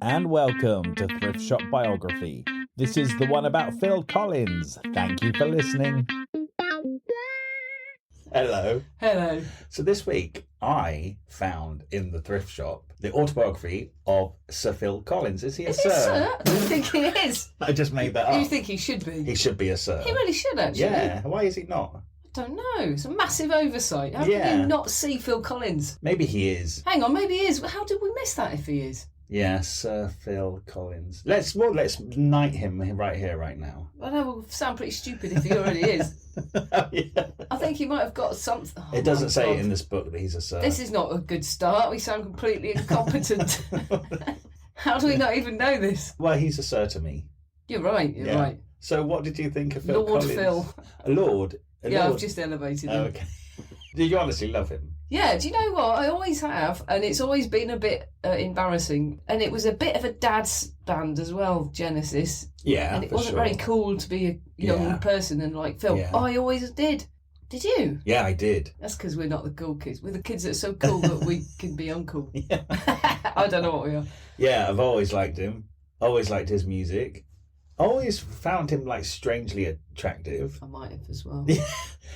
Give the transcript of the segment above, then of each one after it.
And welcome to Thrift Shop Biography. This is the one about Phil Collins. Thank you for listening. Hello. Hello. So this week I found in the thrift shop the autobiography of Sir Phil Collins. Is he a sir? Sir? I don't think he is. I just made that up. You think he should be? He should be a sir. He really should, actually. Yeah. Why is he not? I don't know. It's a massive oversight. How can you not see Phil Collins? Maybe he is. Hang on, maybe he is. How did we miss that if he is? Yeah, Sir Phil Collins. Let's knight him right here, right now. I know, we'll sound pretty stupid if he already is. Yeah. I think he might have got something. Oh, it doesn't say in this book that he's a sir. This is not a good start. We sound completely incompetent. How do we not even know this? Well, he's a sir to me. You're right, you're right. So what did you think of Phil Lord Collins? Phil. A lord? I've just elevated him. Oh, okay. Did you honestly love him? Yeah, do you know what? I always have, and it's always been a bit embarrassing. And it was a bit of a dad's band as well, Genesis. Yeah, and it wasn't very cool to be a young person and like Phil. Yeah. I always did. Did you? Yeah, I did. That's because we're not the cool kids. We're the kids that are so cool that we can be uncool. Yeah. I don't know what we are. Yeah, I've always liked him. Always liked his music. Always found him like strangely attractive. I might have as well.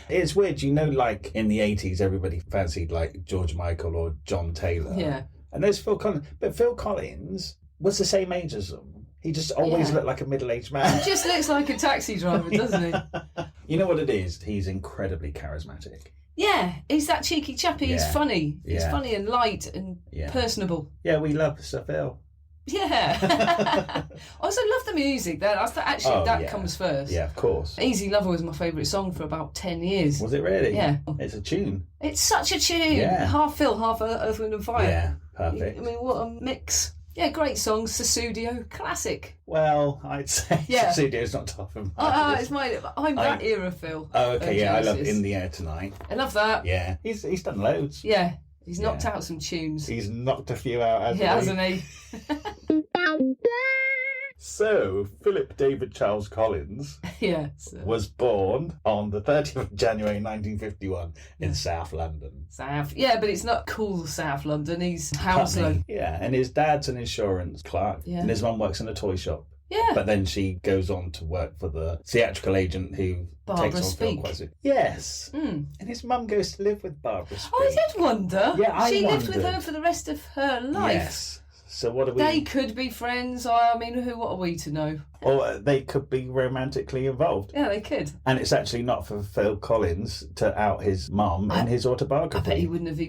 It's weird, like in the 80s everybody fancied like George Michael or John Taylor. Yeah. And there's Phil Collins. But Phil Collins was the same age as them. He just always looked like a middle-aged man. He just looks like a taxi driver, doesn't he? You know what it is? He's incredibly charismatic. Yeah, he's that cheeky chappy. He's funny. He's Yeah. funny and light and personable. Yeah, we love Sir Phil. Yeah. I also love the music. That comes first. Yeah, of course. Easy Lover was my favourite song for about 10 years. Was it really? Yeah. It's a tune. It's such a tune. Yeah. Half Phil, half Earth, Wind and Fire. Yeah, perfect. I mean, what a mix. Yeah, great songs. Sussudio, classic. Well, I'd say Studio's not top of my list. I'm that era Phil. Oh, okay, yeah, I love Genesis. In the Air Tonight. I love that. Yeah, he's done loads. Yeah, he's knocked out some tunes. He's knocked a few out, hasn't he? So, Philip David Charles Collins was born on the 30th of January 1951 in South London. Yeah, but it's not cool South London. He's Hounslow. Yeah, and his dad's an insurance clerk, and his mum works in a toy shop. Yeah. But then she goes on to work for the theatrical agent who takes on Phil quite soon. Yes. And his mum goes to live with Barbara Speake. Oh, I did wonder. Yeah, She lived with her for the rest of her life. Yes. So what are we? They could be friends. I mean, what are we to know? Or they could be romantically involved. Yeah, they could. And it's actually not for Phil Collins to out his mum in his autobiography. I bet he wouldn't have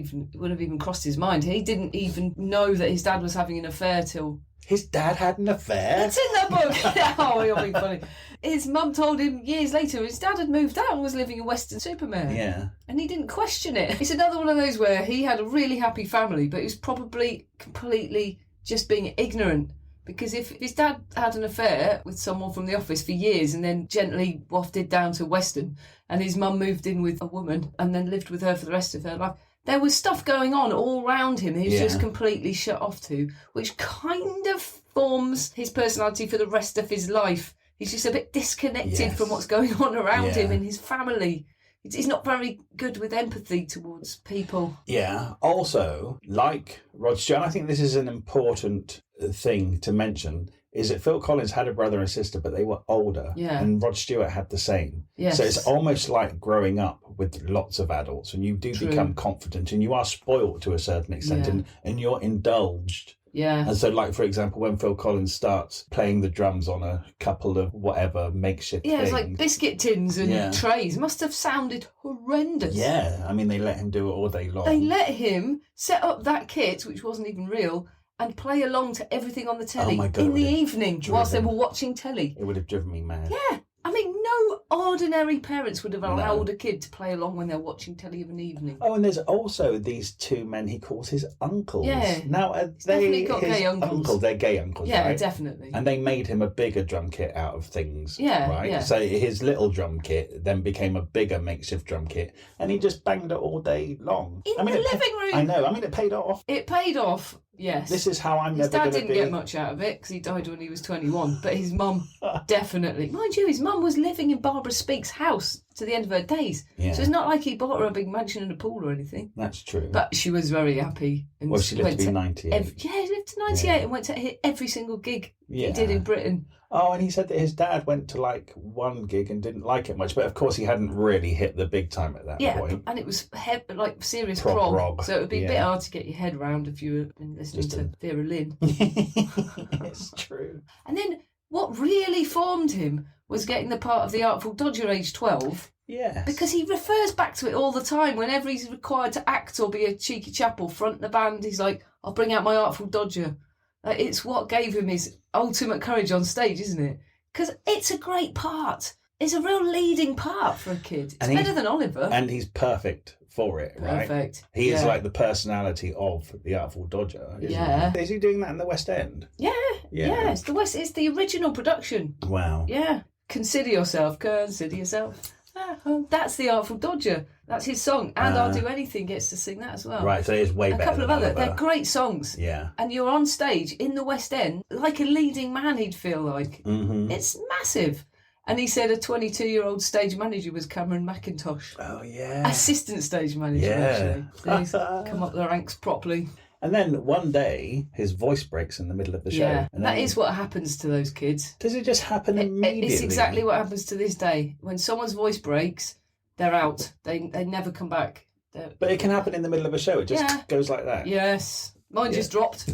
even crossed his mind. He didn't even know that his dad was having an affair till. His dad had an affair? It's in the book. Oh, you're being funny. His mum told him years later his dad had moved out and was living in Weston-super-Mare. Yeah. And he didn't question it. It's another one of those where he had a really happy family, but he was probably completely just being ignorant. Because if his dad had an affair with someone from the office for years and then gently wafted down to Weston and his mum moved in with a woman and then lived with her for the rest of her life, there was stuff going on all around him he was just completely shut off to, which kind of forms his personality for the rest of his life. He's just a bit disconnected from what's going on around him in his family. He's not very good with empathy towards people. Yeah. Also, like Rod Stewart, I think this is an important thing to mention, is that Phil Collins had a brother and sister, but they were older. Yeah. And Rod Stewart had the same. Yes. So it's almost like growing up with lots of adults, and you do become confident and you are spoilt to a certain extent and you're indulged. Yeah. And so, like, for example, when Phil Collins starts playing the drums on a couple of whatever makeshift things. It's like biscuit tins and trays. Must have sounded horrendous. Yeah. I mean, they let him do it all day long. They let him set up that kit, which wasn't even real, and play along to everything on the telly in the evening whilst they were watching telly. It would have driven me mad. Yeah. I mean, no ordinary parents would have allowed a kid to play along when they're watching telly of an evening. Oh, and there's also these two men he calls his uncles. Yeah. Now, are definitely got gay uncles. They're gay uncles, yeah, right? Definitely. And they made him a bigger drum kit out of things, right? Yeah. So his little drum kit then became a bigger makeshift drum kit, and he just banged it all day long. In the living room. I know. I mean, it paid off. It paid off. Yes. This is how I'm never going to be. His dad didn't get much out of it because he died when he was 21, but his mum definitely. Mind you, his mum was living in Barbara Speake's house. to the end of her days. Yeah. So it's not like he bought her a big mansion and a pool or anything. That's true. But she was very happy. And well, she lived to be 98. He lived to 98 and went to hit every single gig he did in Britain. Oh, and he said that his dad went to like one gig and didn't like it much, but of course he hadn't really hit the big time at that point. And it was like serious prog, so it would be a bit hard to get your head around if you were listening to Vera Lynn. It's true. And then what really formed him was getting the part of the Artful Dodger age 12. Yes. Because he refers back to it all the time. Whenever he's required to act or be a cheeky chap or front the band, he's like, I'll bring out my Artful Dodger. It's what gave him his ultimate courage on stage, isn't it? Because it's a great part. It's a real leading part for a kid. It's better than Oliver. And he's perfect for it, right? Perfect. He is like the personality of the Artful Dodger, isn't he? Is he doing that in the West End? Yeah. It's the West. It's the original production. Wow. Yeah. Consider yourself. That's the Artful Dodger. That's his song. And I'll Do Anything gets to sing that as well. Right, so it's way better. A couple of other. Oliver. They're great songs. Yeah. And you're on stage in the West End like a leading man, he'd feel like. Mm-hmm. It's massive. And he said a 22-year-old stage manager was Cameron McIntosh. Oh, yeah. Assistant stage manager, actually. So he's come up the ranks properly. And then one day, his voice breaks in the middle of the show. Yeah, and that is what happens to those kids. Does it just happen immediately? It's exactly what happens to this day. When someone's voice breaks, they're out. They never come back. But it can happen in the middle of a show. It just goes like that. Yes. Mine just dropped.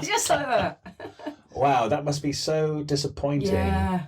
Just like that. Wow, that must be so disappointing. Yeah.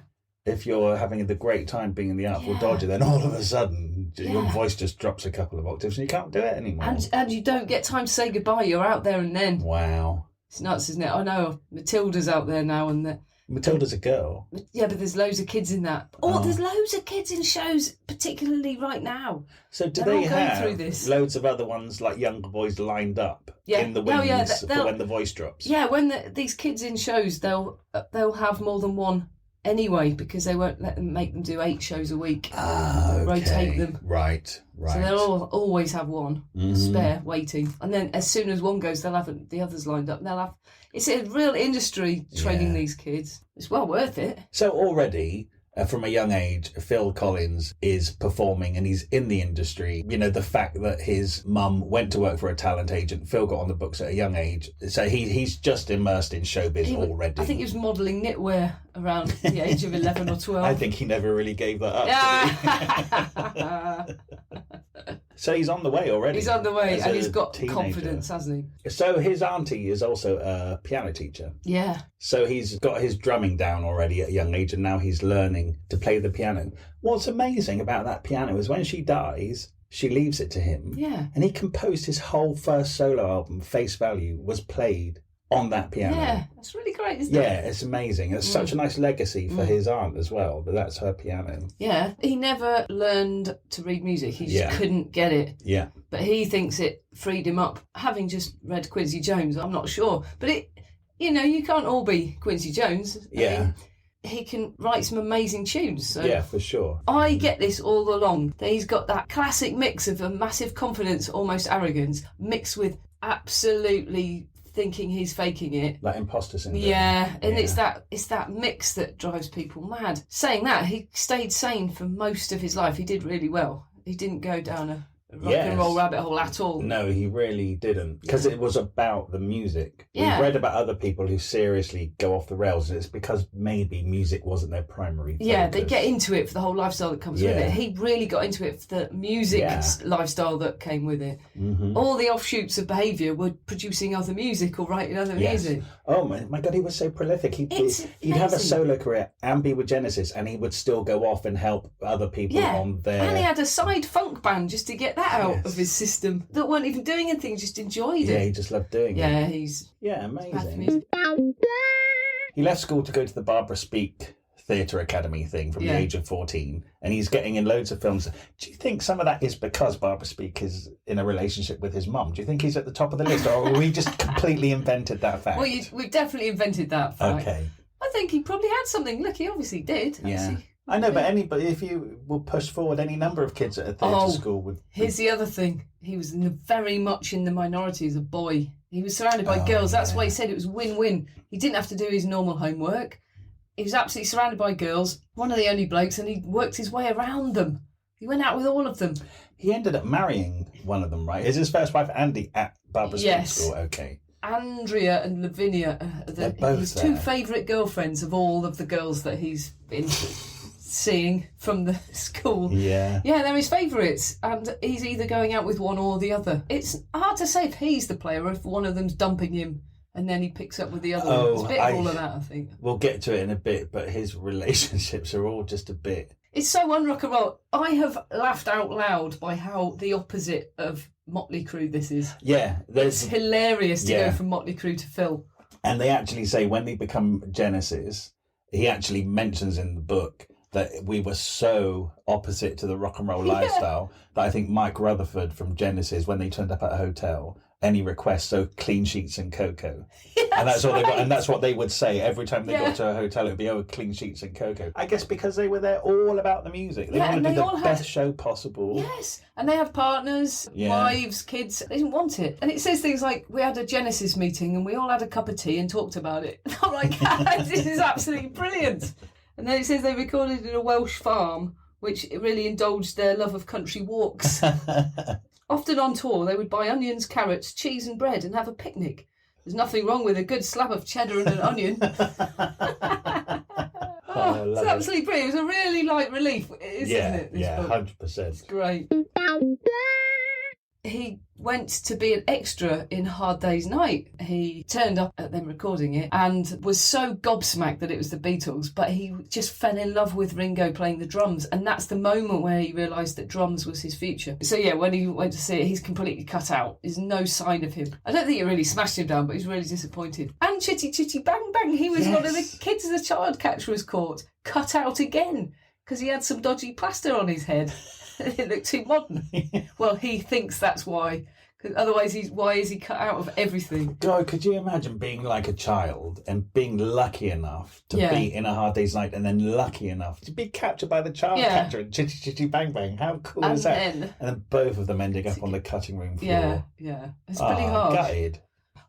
If you're having the great time being in the Artful Dodger, then all of a sudden your voice just drops a couple of octaves and you can't do it anymore. And you don't get time to say goodbye. You're out there and then. Wow. It's nuts, isn't it? I know Matilda's out there now and Matilda's a girl. Yeah, but there's loads of kids in that. There's loads of kids in shows, particularly right now. So do they have loads of other ones like younger boys lined up in the wings for when the voice drops? Yeah, when these kids in shows, they'll have more than one anyway because they won't make them do 8 shows a week. Rotate them. Right. So they'll always have one spare waiting. And then as soon as one goes, they'll have the others lined up. It's a real industry training these kids. It's well worth it. So already, from a young age, Phil Collins is performing and he's in the industry. You know, the fact that his mum went to work for a talent agent, Phil got on the books at a young age. So he's just immersed in showbiz already. I think he was modelling knitwear around the age of 11 or 12. I think he never really gave that up. So he's on the way already. He's on the way and he's got confidence, hasn't he? So his auntie is also a piano teacher. Yeah. So he's got his drumming down already at a young age and now he's learning to play the piano. What's amazing about that piano is when she dies, she leaves it to him. Yeah. And he composed his whole first solo album, Face Value, was played on that piano. Yeah, that's really great, isn't it? Yeah, it's amazing. It's such a nice legacy for his aunt as well, but that's her piano. Yeah, he never learned to read music. He just couldn't get it. Yeah. But he thinks it freed him up. Having just read Quincy Jones, I'm not sure. But you can't all be Quincy Jones. Yeah. I mean, he can write some amazing tunes. So yeah, for sure. I get this all along. He's got that classic mix of a massive confidence, almost arrogance, mixed with absolutely thinking he's faking it. Like imposter syndrome. Yeah, and it's that mix that drives people mad. Saying that, he stayed sane for most of his life. He did really well. He didn't go down a rock and roll rabbit hole at all. No, he really didn't. Because it was about the music. Yeah. We've read about other people who seriously go off the rails. And it's because maybe music wasn't their primary focus. Yeah, they get into it for the whole lifestyle that comes with it. He really got into it for the music lifestyle that came with it. Mm-hmm. All the offshoots of behaviour were producing other music or writing other music. Oh my God, he was so prolific. He'd have a solo career and be with Genesis and he would still go off and help other people on their... And he had a side funk band just to get that out of his system that weren't even doing anything, just enjoyed it. Yeah, he just loved doing it. Yeah, he's... Yeah, amazing. He left school to go to the Barbara Speake Theatre Academy thing from the age of 14 and he's getting in loads of films. Do you think some of that is because Barbara Speake is in a relationship with his mum? Do you think he's at the top of the list or we just completely invented that fact? Well, we've definitely invented that fact. Okay. I think he probably had something. Look, he obviously did. Yeah. I know, but if you will push forward any number of kids at a theatre school would... Here's the other thing. He was very much in the minority as a boy. He was surrounded by girls. That's why he said it was win-win. He didn't have to do his normal homework. He was absolutely surrounded by girls, one of the only blokes, and he worked his way around them. He went out with all of them. He ended up marrying one of them, right? Is his first wife Andy at Barbara Street School? Okay. Andrea and Lavinia are his two favourite girlfriends of all of the girls that he's been seeing from the school. Yeah. Yeah, they're his favourites. And he's either going out with one or the other. It's hard to say if he's the player or if one of them's dumping him and then he picks up with the other one. It's a bit of all of that, I think. We'll get to it in a bit, but his relationships are all just a bit... It's so un-rock and roll. I have laughed out loud by how the opposite of Motley Crue this is. Yeah. It's hilarious to go from Motley Crue to Phil. And they actually say when they become Genesis, he actually mentions in the book that we were so opposite to the rock and roll lifestyle that I think Mike Rutherford from Genesis, when they turned up at a hotel, any requests, so clean sheets and cocoa. And that's all they got, and that's what they would say every time they got to a hotel. It would be, clean sheets and cocoa. I guess because they were there all about the music. They wanted to do the best show possible. Yes, and they have partners, wives, kids. They didn't want it. And it says things like, we had a Genesis meeting and we all had a cup of tea and talked about it. And I'm like, this is absolutely brilliant. And then it says they recorded in a Welsh farm, which really indulged their love of country walks. Often on tour, they would buy onions, carrots, cheese and bread and have a picnic. There's nothing wrong with a good slab of cheddar and an onion. It's absolutely brilliant. It was a really light relief, isn't it? This book? 100%. It's great. He went to be an extra in Hard Day's Night. He turned up at them recording it and was so gobsmacked that it was the Beatles, but he just fell in love with Ringo playing the drums, and that's the moment where he realised that drums was his future. So yeah, when he went to see it, he's completely cut out. There's no sign of him. I don't think it really smashed him down, but he's really disappointed. And Chitty Chitty Bang Bang, he was one of the kids the child catcher was caught, cut out again, because he had some dodgy plaster on his head. It looked too modern. Well, he thinks that's why. Because otherwise, why is he cut out of everything? God, could you imagine being like a child and being lucky enough to be in a Hard Day's Night and then lucky enough to be captured by the child catcher and Chitty Chitty Bang Bang? How cool is that? And then both of them ending up on the cutting room floor. Yeah. It's pretty hard. Gutted.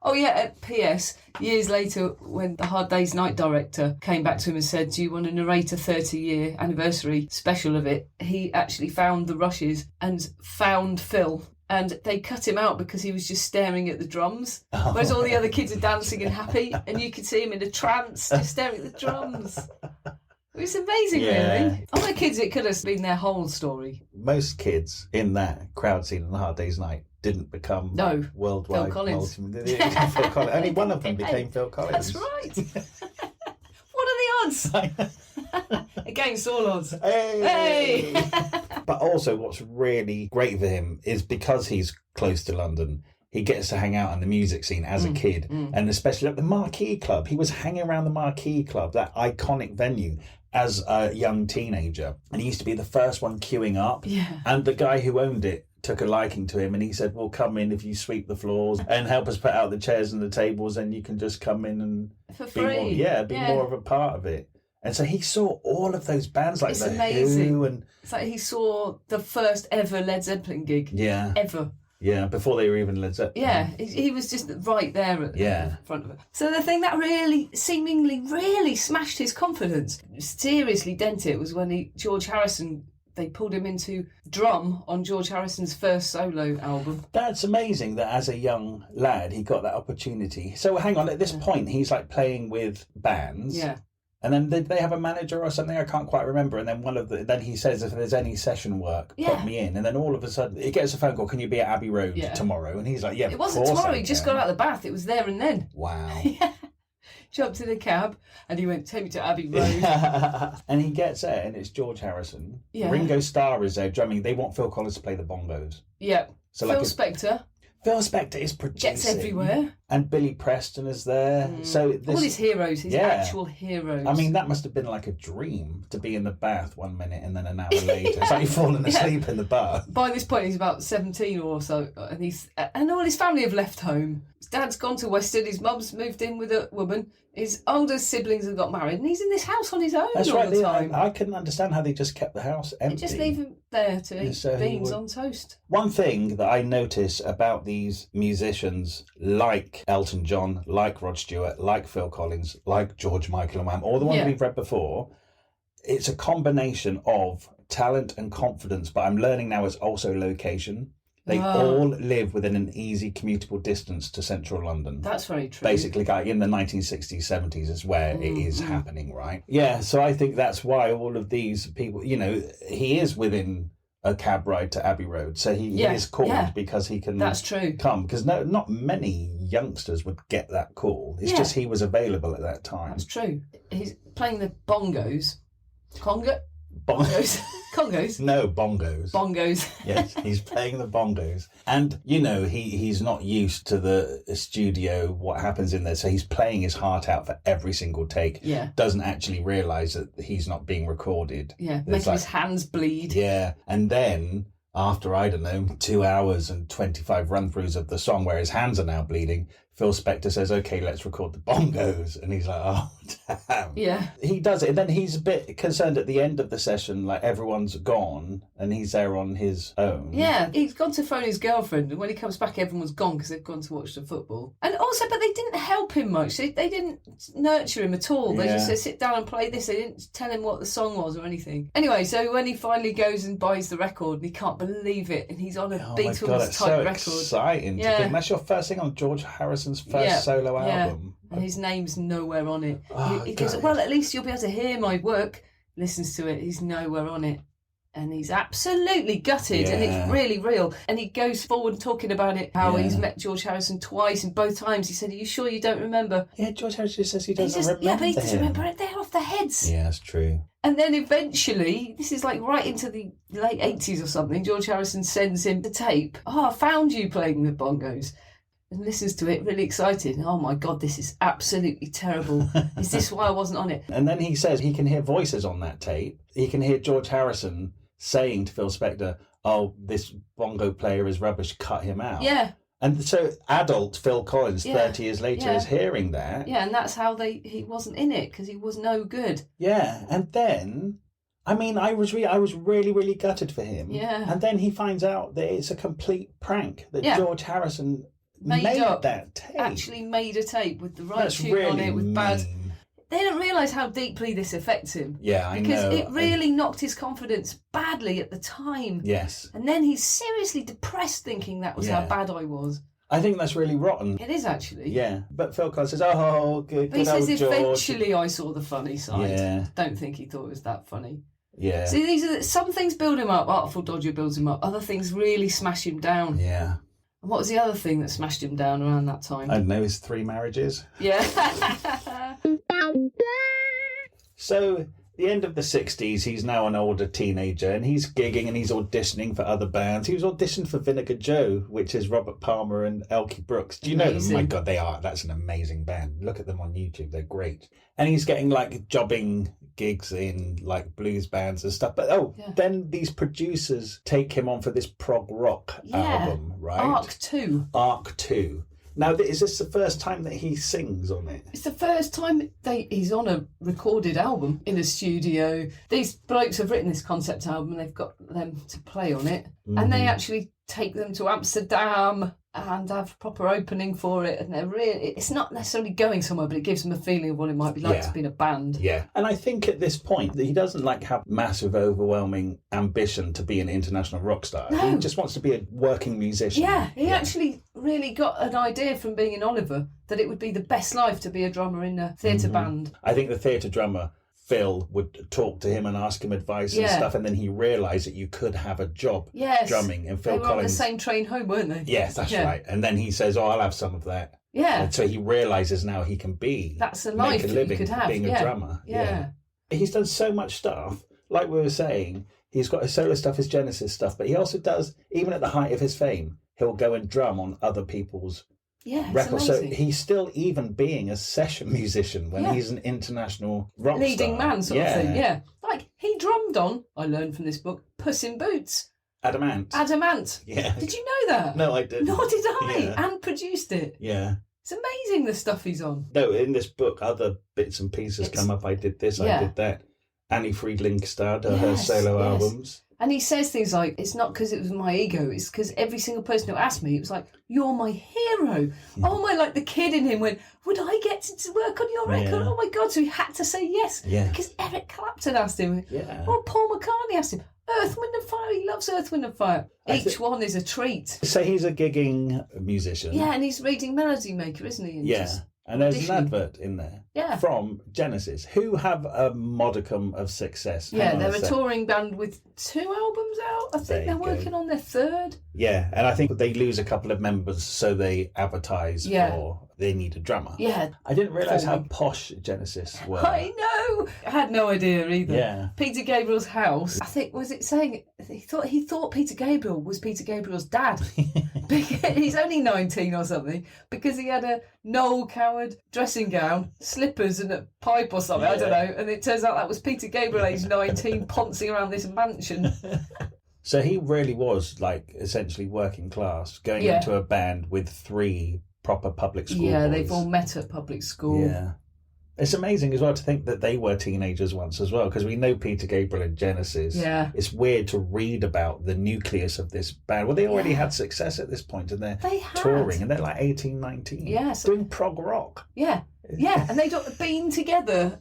Oh yeah, at PS, years later, when the Hard Day's Night director came back to him and said, do you want to narrate a 30-year anniversary special of it? He actually found the rushes and found Phil. And they cut him out because he was just staring at the drums. Whereas all the other kids are dancing and happy. And you could see him in a trance, just staring at the drums. It was amazing, really. Other kids, it could have been their whole story. Most kids in that crowd scene on the Hard Day's Night didn't become worldwide. Phil Collins. Phil Collins. Only one of them became Phil Collins. That's right. What are the odds? Against all odds. Hey! But also what's really great for him is because he's close to London, he gets to hang out in the music scene as a kid. And especially at the Marquee Club. He was hanging around the Marquee Club, that iconic venue, as a young teenager. And he used to be the first one queuing up. Yeah. And the guy who owned it took a liking to him and he said, well, come in if you sweep the floors and help us put out the chairs and the tables, and you can just come in and for free. Be more of a part of it. And so he saw all of those bands like The Who, and it's like he saw the first ever Led Zeppelin gig. Yeah. Ever. Yeah, before they were even Led Zeppelin. Yeah, he was just right there at the front of it. So the thing that seemingly really smashed his confidence, seriously dented, was when George Harrison, they pulled him into drum on George Harrison's first solo album. That's amazing that as a young lad he got that opportunity. So hang on, at this point he's like playing with bands. Yeah. And then did they have a manager or something? I can't quite remember. And then then he says, if there's any session work, put me in. And then all of a sudden he gets a phone call, can you be at Abbey Road tomorrow? And he's like, yeah, it wasn't tomorrow, he just got out of the bath. It was there and then. Wow. Yeah. Jumped in a cab and he went, take me to Abbey Road. And he gets there and it's George Harrison. Yeah. Ringo Starr is there drumming. They want Phil Collins to play the bongos. Yeah. So Phil Spector. Phil Spector is producing. Gets everywhere. And Billy Preston is there. So all his heroes, his actual heroes. I mean, that must have been like a dream to be in the bath 1 minute and then an hour later. It's like you've fallen asleep in the bath. By this point, he's about 17 or so, and all his family have left home. His dad's gone to Western, his mum's moved in with a woman, his older siblings have got married, and he's in this house on his own all the time. I couldn't understand how they just kept the house empty. They just leave him there to eat beans on toast. One thing that I notice about these musicians, like Elton John, like Rod Stewart, like Phil Collins, like George Michael and Wham, all the ones we've read before, it's a combination of talent and confidence, but I'm learning now it's also location. They all live within an easy commutable distance to central London. That's very true. Basically, like in the 1960s, 70s is where it is happening, right? Yeah, so I think that's why all of these people, you know, he is within a cab ride to Abbey Road. So he is called because he can That's true. come. Because not many youngsters would get that call. It's just he was available at that time. That's true. He's playing the bongos. Bongos? Congos? No, bongos. Bongos. Yes, he's playing the bongos. And, you know, he's not used to the studio, what happens in there. So he's playing his heart out for every single take. Yeah. Doesn't actually realise that he's not being recorded. Yeah, making his hands bleed. Yeah. And then, after, I don't know, 2 hours and 25 run-throughs of the song where his hands are now bleeding, Phil Spector says, okay, let's record the bongos. And he's like, oh, damn. Yeah. He does it. And then he's a bit concerned at the end of the session, like everyone's gone and he's there on his own. Yeah. He's gone to phone his girlfriend, and when he comes back, everyone's gone because they've gone to watch the football. And also, but they didn't help him much. They didn't nurture him at all. They just said, sit down and play this. They didn't tell him what the song was or anything. Anyway, so when he finally goes and buys the record, and he can't believe it, and he's on a Beatles-type record. Exciting to think that's your first thing on George Harrison's first solo album. And his name's nowhere on it. Oh, he goes, well, at least you'll be able to hear my work. Listens to it, he's nowhere on it. And he's absolutely gutted, and it's really real. And he goes forward talking about it, how he's met George Harrison twice, and both times he said, are you sure you don't remember? Yeah, George Harrison says he doesn't remember. Yeah, but he doesn't remember it. They're off their heads. Yeah, that's true. And then eventually, this is like right into the late 80s or something, George Harrison sends him the tape. Oh, I found you playing the bongos. And listens to it, really excited. Oh my God, this is absolutely terrible. Is this why I wasn't on it? And then he says he can hear voices on that tape. He can hear George Harrison saying to Phil Spector, oh, this bongo player is rubbish, cut him out. Yeah. And so adult Phil Collins, 30 years later, is hearing that. Yeah, and that's how he wasn't in it, because he was no good. Yeah, and then... I mean, I was really, really gutted for him. Yeah. And then he finds out that it's a complete prank, that George Harrison made that tape. Actually made a tape with the right That's tune really on it, with mean. bad... They don't realise how deeply this affects him. Yeah, I know. Because it really knocked his confidence badly at the time. Yes. And then he's seriously depressed thinking that was how bad I was. I think that's really rotten. It is, actually. Yeah. But Phil Collins says, oh, good But he says, George. eventually I saw the funny side. Yeah. Don't think he thought it was that funny. Yeah. See, these are some things build him up. Artful Dodger builds him up. Other things really smash him down. Yeah. And what was the other thing that smashed him down around that time? I don't know, his 3 marriages. Yeah. So, the end of the 60s, he's now an older teenager, and he's gigging and he's auditioning for other bands. He was auditioned for Vinegar Joe, which is Robert Palmer and Elkie Brooks. Do you know them? My God, they are. That's an amazing band. Look at them on YouTube. They're great. And he's getting, like, jobbing gigs in, like, blues bands and stuff. But, then these producers take him on for this prog rock album, right? Arc 2. Arc 2. Now, is this the first time that he sings on it? It's the first time he's on a recorded album in a studio. These blokes have written this concept album and they've got them to play on it. Mm-hmm. And they actually take them to Amsterdam and have a proper opening for it. And they're really, it's not necessarily going somewhere, but it gives them a feeling of what it might be like to be in a band. Yeah. And I think at this point that he doesn't have massive, overwhelming ambition to be an international rock star. No. He just wants to be a working musician. Yeah, he actually really got an idea from being in Oliver that it would be the best life to be a drummer in a theatre band. I think the theatre drummer, Phil, would talk to him and ask him advice and stuff, and then he realised that you could have a job drumming. And Phil they were Collins, on the same train home, weren't they? Yes, that's right. And then he says, oh, I'll have some of that. Yeah. And so he realises now he can that's a life make a living that you could have. being a drummer. Yeah. He's done so much stuff. Like we were saying, he's got his solo stuff, his Genesis stuff, but he also does, even at the height of his fame, he'll go and drum on other people's records. So he's still even being a session musician when he's an international rock leading star. man sort of thing. Yeah. Like he drummed on, I learned from this book, Puss in Boots. Adamant. Yeah. Did you know that? No, I didn't. Nor did I. Yeah. And produced it. Yeah. It's amazing the stuff he's on. No, in this book, other bits and pieces come up. I did this, I did that. Annie Friedlingstad, her solo albums. And he says things like, it's not because it was my ego, it's because every single person who asked me, it was like, you're my hero. Yeah. Oh my, like the kid in him went, would I get to work on your record? Yeah. Oh my God. So he had to say yes. Yeah. Because Eric Clapton asked him. Yeah. Or Paul McCartney asked him. Earth, Wind and Fire. He loves Earth, Wind and Fire. Each one is a treat. So he's a gigging musician. Yeah, and he's reading Melody Maker, isn't he? And Yeah. just And there's an auditioning. advert in there Yeah. from Genesis, who have a modicum of success. Yeah, Hang on they're a sec. touring band with 2 albums out. I There think you they're go. working on their 3rd. Yeah, and I think they lose a couple of members, so they advertise for they need a drummer. Yeah. I didn't realise how Forming. posh Genesis were. I know. I had no idea either. Yeah. Peter Gabriel's house. I think was it saying he thought Peter Gabriel was Peter Gabriel's dad. Because he's only 19 or something, because he had a Noel Coward dressing gown, slippers, and a pipe or something. I don't Yeah. know. And it turns out that was Peter Gabriel, aged 19, poncing around this mansion. So he really was like essentially working class, going Yeah. into a band with 3 proper public school Yeah, boys. they've all met at public school. Yeah. It's amazing as well to think that they were teenagers once as well, because we know Peter Gabriel and Genesis. Yeah. It's weird to read about the nucleus of this band. Well, they already had success at this point and they're They had. touring and they're like 18, 19. Yes. Doing prog rock. Yeah, yeah, and they'd been together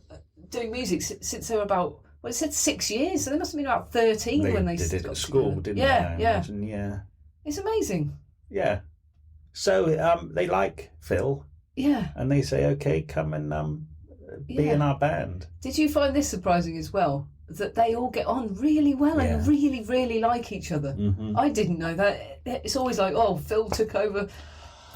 doing music since they were about, well, it said 6 years, so they must have been about 13 when they did it got at school, together. didn't Yeah, they? I yeah. imagine, yeah. It's amazing. Yeah. So they like Phil Yeah. and they say, okay, come and be Yeah. in our band. Did you find this surprising as well? That they all get on really well and Yeah. really, really like each other. Mm-hmm. I didn't know that. It's always like, oh, Phil took over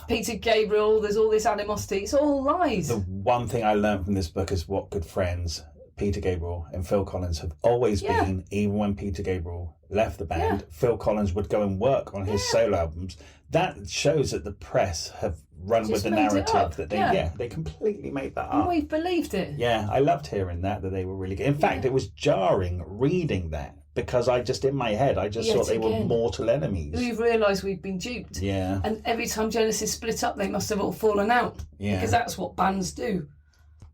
Peter Gabriel, there's all this animosity. It's all lies. The one thing I learned from this book is what good friends Peter Gabriel and Phil Collins have always Yeah. been. Even when Peter Gabriel left the band, Phil Collins would go and work on his solo albums. That shows that the press have run Just with the made it narrative up. that Yeah. they completely made that And up. we've believed it. Yeah, I loved hearing that they were really good. In fact, it was jarring reading that because I just, in my head, I just Yet thought they were again. mortal enemies. We've realised we've been duped. Yeah, And every time Genesis split up, they must have all fallen out. Yeah. Because that's what bands do.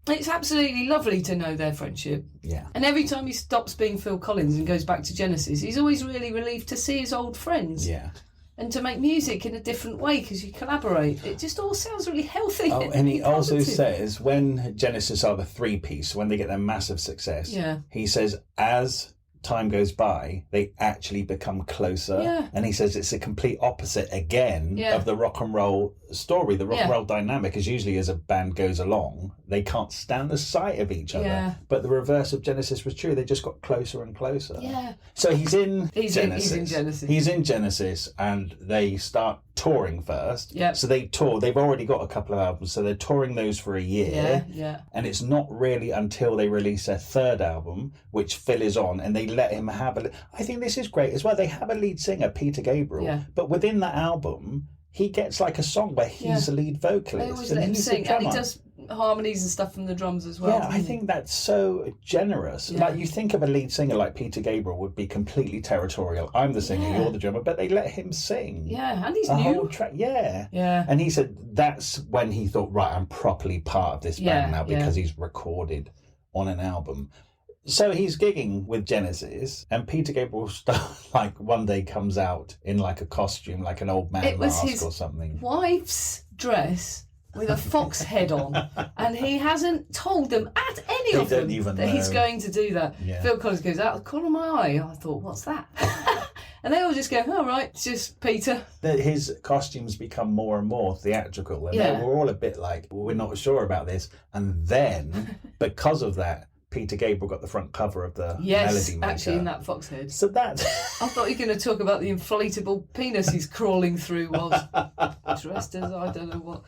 It's absolutely lovely to know their friendship. yeah. And every time he stops being Phil Collins and goes back to Genesis, he's always really relieved to see his old friends. Yeah. And to make music in a different way because you collaborate. It just all sounds really healthy. Oh, and he also positive. says when Genesis are the 3-piece, when they get their massive success, Yeah. he says as time goes by, they actually become closer. Yeah. And he says it's a complete opposite again Yeah. of the rock and roll story. The rock and Yeah. roll dynamic is usually as a band goes along, they can't stand the sight of each other. Yeah. But the reverse of Genesis was true. They just got closer and closer. Yeah. So he's in He's in Genesis. He's in Genesis and they start touring first. Yep. So they tour. They've already got a couple of albums. So they're touring those for a year. Yeah, yeah. And it's not really until they release their 3rd album, which Phil is on, and they let him have I think this is great as well. They have a lead singer, Peter Gabriel, Yeah. but within that album, he gets like a song where he's the lead vocalist. They always and let him he's the sing. And he drummer. does harmonies and stuff from the drums as well. Yeah, doesn't I he? think that's so generous. Yeah. Like you think of a lead singer like Peter Gabriel would be completely territorial. I'm the singer, Yeah. you're the drummer, but they let him sing. Yeah, and he's A new. whole track, yeah. Yeah. And he said that's when he thought, right, I'm properly part of this Yeah, band now yeah. because he's recorded on an album. So he's gigging with Genesis, and Peter Gabriel like one day comes out in like a costume, like an old man It was mask his or something. wife's dress with a fox head on, and he hasn't told them at any They of them don't even that he's know. going to do that. Yeah. Phil Collins goes, out of the corner of my eye. I thought, what's that? And they all just go, all right, it's just Peter. That his costumes become more and more theatrical, and Yeah. they were all a bit like, well, we're not sure about this. And then, because of that, Peter Gabriel got the front cover of the Yes, Melody Maker. actually, in that fox head. So that I thought you were going to talk about the inflatable penis he's crawling through whilst dressed as I don't know what.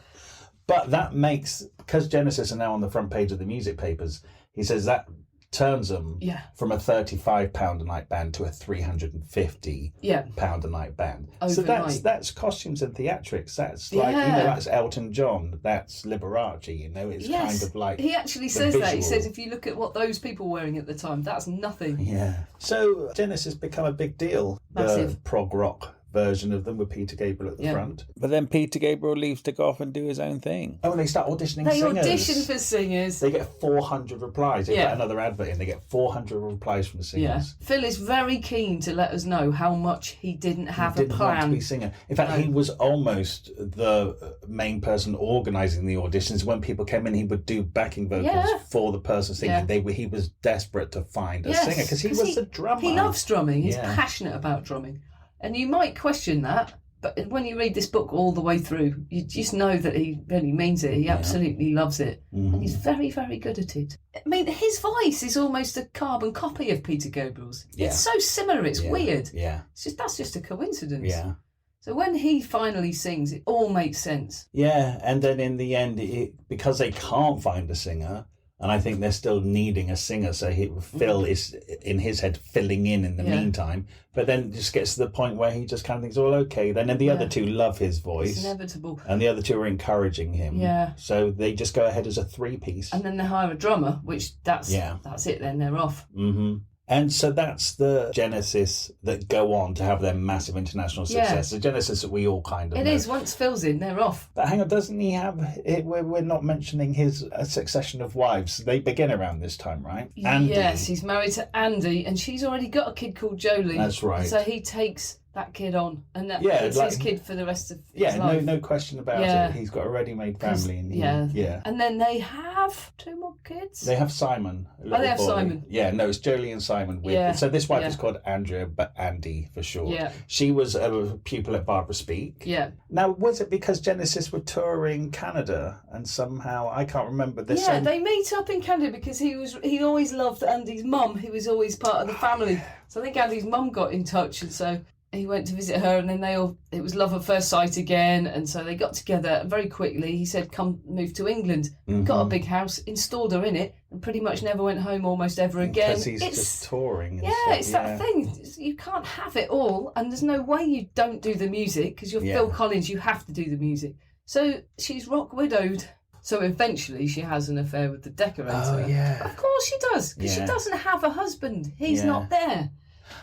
But that makes, because Genesis are now on the front page of the music papers, he says that turns them Yeah. from a £35 a night band to a £350 Yeah. a night band. So Overnight. that's costumes and theatrics. That's like, Yeah. that's Elton John. That's Liberace. It's kind of like he actually the says that. He visual. says if you look at what those people were wearing at the time, that's nothing. Yeah. So Genesis become a big deal. The Massive. prog rock version of them with Peter Gabriel at the Yeah. front. But then Peter Gabriel leaves to go off and do his own thing. Oh, and they start auditioning They singers. audition for singers. They get 400 replies. They Yeah. put another advert in. They get 400 replies from the Yeah. singers. Phil is very keen to let us know how much he didn't have He didn't a want to plan. be singer. In fact, No. he was almost the main person organising the auditions. When people came in, he would do backing vocals Yeah. for the person singing. Yeah. He was desperate to find a Yes, singer because he was a drummer. He loves drumming. He's Yeah. passionate about drumming. And you might question that, but when you read this book all the way through, you just know that he really means it. He absolutely loves it. And he's very, very good at it. I mean, his voice is almost a carbon copy of Peter Gabriel's. Yeah. It's so similar, it's weird. Yeah. That's just a coincidence. Yeah. So when he finally sings, it all makes sense. Yeah, and then in the end, because they can't find a singer, and I think they're still needing a singer, so Phil is, in his head, filling in the meantime, but then just gets to the point where he just kind of thinks, well, okay, then and the other two love his voice. It's inevitable. And the other two are encouraging him. Yeah. So they just go ahead as a three-piece. And then they hire a drummer, which that's it then, they're off. Mm-hmm. And so that's the Genesis that go on to have their massive international success. The Genesis that we all kind of It know. is, once Phil's in, they're off. But hang on, doesn't he have... We're not mentioning his succession of wives. They begin around this time, right? Andy. Yes, he's married to Andy, and she's already got a kid called Jolie. That's right. So he takes that kid on, and it's his kid for the rest of his life. No question about it. He's got a ready-made family. And And then they have 2 more kids. They have Simon. They have Simon. Yeah, no, it's Jolie and Simon. So this wife is called Andrea, but Andy for short. Yeah. She was a pupil at Barbara Speake. Yeah. Now, was it because Genesis were touring Canada and somehow, I can't remember this. Yeah, they meet up in Canada because he always loved Andy's mum, who was always part of the family. So I think Andy's mum got in touch, and so he went to visit her, and then it was love at first sight again, and so they got together, and very quickly he said, come move to England. Got a big house, installed her in it, and pretty much never went home almost ever again. Because he's just touring. It's that thing. You can't have it all, and there's no way you don't do the music, because you're Phil Collins, you have to do the music. So she's rock widowed. So eventually she has an affair with the decorator. Oh, yeah. Of course she does, because she doesn't have a husband. He's not there.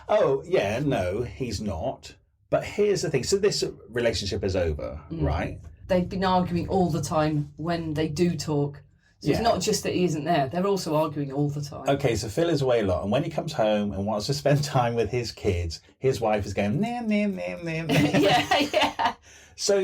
Oh, yeah, no, he's not. But here's the thing. So this relationship is over, right? They've been arguing all the time when they do talk. So it's not just that he isn't there. They're also arguing all the time. Okay, so Phil is away a lot. And when he comes home and wants to spend time with his kids, his wife is going, nah, nah, nah, nah, nah. yeah. So,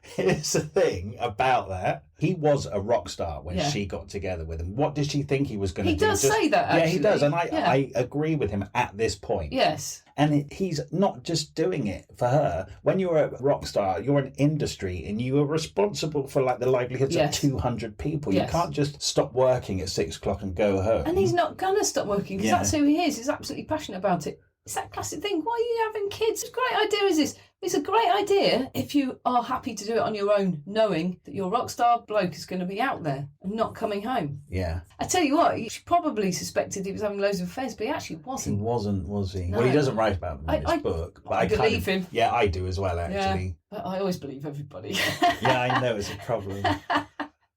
here's the thing about that. He was a rock star when she got together with him. What did she think he was going to do? He does say that, actually. Yeah, he does. And I agree with him at this point. Yes. And he's not just doing it for her. When you're a rock star, you're an industry and you are responsible for the livelihoods of 200 people. You can't just stop working at 6 o'clock and go home. And he's not going to stop working because that's who he is. He's absolutely passionate about it. It's that classic thing. Why are you having kids? It's a great idea, is this? It's a great idea if you are happy to do it on your own, knowing that your rock star bloke is going to be out there and not coming home. Yeah. I tell you what, she probably suspected he was having loads of affairs, but he actually wasn't. He wasn't, was he? No. Well, he doesn't write about them in his book. But I believe him. Yeah, I do as well, actually. Yeah, but I always believe everybody. Yeah, I know it's a problem.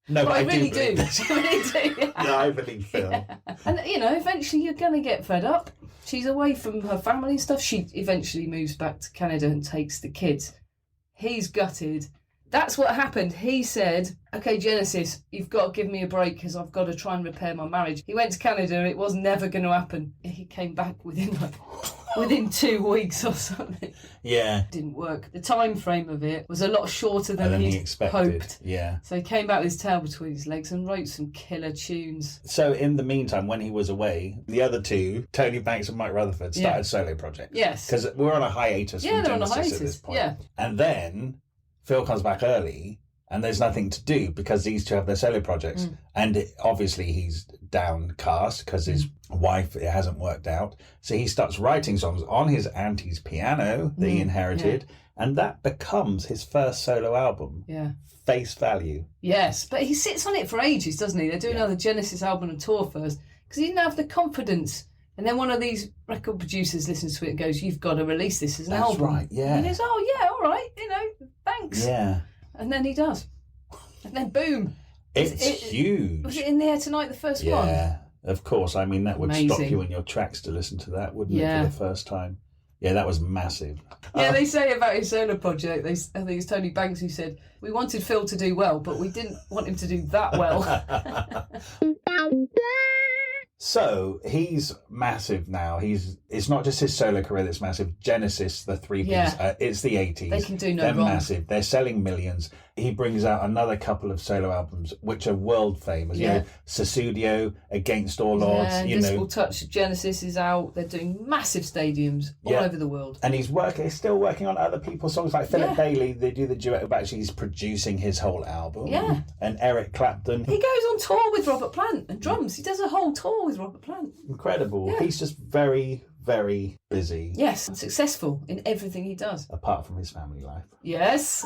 No, but I really do. I really do. No, I believe Phil. Yeah. And, eventually you're going to get fed up. She's away from her family and stuff. She eventually moves back to Canada and takes the kids. He's gutted. That's what happened. He said, okay, Genesis, you've got to give me a break because I've got to try and repair my marriage. He went to Canada. It was never going to happen. He came back within 2 weeks or something. Yeah. Didn't work. The time frame of it was a lot shorter than he he expected. hoped. Yeah. So he came back with his tail between his legs and wrote some killer tunes. So in the meantime, when he was away, the other two, Tony Banks and Mike Rutherford, started solo projects. Yes. Because we're on a hiatus from they're on a Genesis hiatus. at this point. Yeah. And then Phil comes back early and there's nothing to do because these two have their solo projects. And obviously he's downcast because his wife, it hasn't worked out. So he starts writing songs on his auntie's piano that he inherited. And that becomes his first solo album. Yeah. Face Value. Yes, but he sits on it for ages, doesn't he? They're doing another Genesis album and tour first because he didn't have the confidence. And then one of these record producers listens to it and goes, you've got to release this as an album. That's right, yeah. And he goes, oh, yeah, all right, thanks. Yeah. And then he does. And then boom. It's huge. Was it In the Air Tonight, the first one? Yeah, of course. I mean, that would stop Amazing. you in your tracks to listen to that, wouldn't it, for the first time? Yeah, that was massive. Yeah, they say about his solo project, I think it's Tony Banks who said, we wanted Phil to do well, but we didn't want him to do that well. So he's massive now. It's not just his solo career that's massive. Genesis, the three piece, it's the 80s. They can do no They're wrong. massive. They're selling millions. He brings out another couple of solo albums which are world famous. You know, Susudio, Against All Odds. Invisible Touch, Genesis is out. They're doing massive stadiums all over the world. And he's still working on other people's songs, like Philip Bailey. They do the duet, but actually he's producing his whole album. Yeah. And Eric Clapton. He goes on tour with Robert Plant and drums. He does a whole tour with Robert Plant. Incredible. Yeah. He's just very, very busy. Yes, and successful in everything he does. Apart from his family life. Yes.